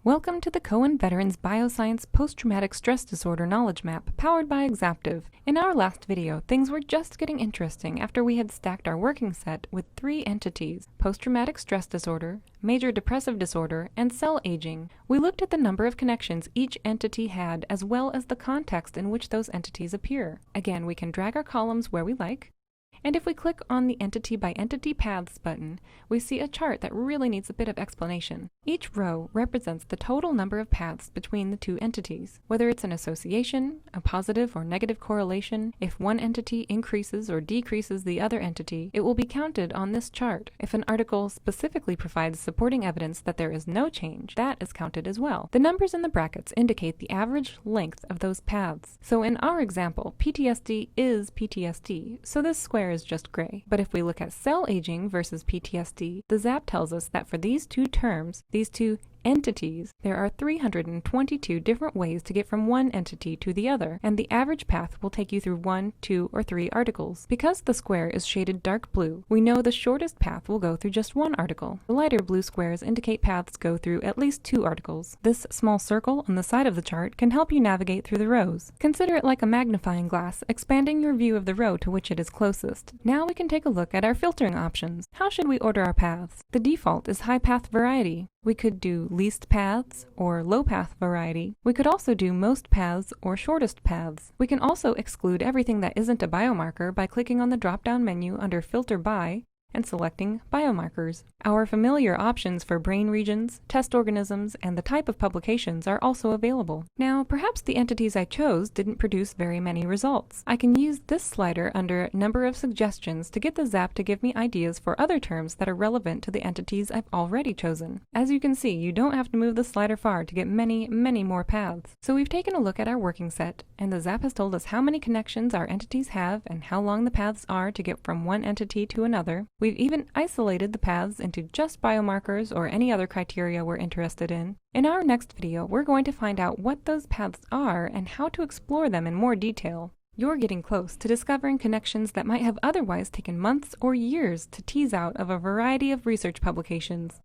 Welcome to the Cohen Veterans Bioscience Post-Traumatic Stress Disorder Knowledge Map, powered by Exaptive. In our last video, things were just getting interesting after we had stacked our working set with 3 entities: post-traumatic stress disorder, major depressive disorder, and cell aging. We looked at the number of connections each entity had, as well as the context in which those entities appear. Again, we can drag our columns where we like. And if we click on the Entity by Entity Paths button, we see a chart that really needs a bit of explanation. Each row represents the total number of paths between the 2 entities. Whether it's an association, a positive or negative correlation, if one entity increases or decreases the other entity, it will be counted on this chart. If an article specifically provides supporting evidence that there is no change, that is counted as well. The numbers in the brackets indicate the average length of those paths. So in our example, PTSD is PTSD, so this square is just gray. But if we look at cell aging versus PTSD, the ZAP tells us that for these 2 terms, these 2 entities, there are 322 different ways to get from one entity to the other, and the average path will take you through 1, 2, or 3 articles. Because the square is shaded dark blue, we know the shortest path will go through just 1 article. The lighter blue squares indicate paths go through at least 2 articles. This small circle on the side of the chart can help you navigate through the rows. Consider it like a magnifying glass, expanding your view of the row to which it is closest. Now we can take a look at our filtering options. How should we order our paths? The default is high path variety. We could do least paths or low path variety. We could also do most paths or shortest paths. We can also exclude everything that isn't a biomarker by clicking on the drop-down menu under Filter By and selecting Biomarkers. Our familiar options for brain regions, test organisms, and the type of publications are also available. Now, perhaps the entities I chose didn't produce very many results. I can use this slider under Number of Suggestions to get the ZAP to give me ideas for other terms that are relevant to the entities I've already chosen. As you can see, you don't have to move the slider far to get many more paths. So we've taken a look at our working set, and the ZAP has told us how many connections our entities have and how long the paths are to get from one entity to another. We've even isolated the paths into just biomarkers or any other criteria we're interested in. In our next video, we're going to find out what those paths are and how to explore them in more detail. You're getting close to discovering connections that might have otherwise taken months or years to tease out of a variety of research publications.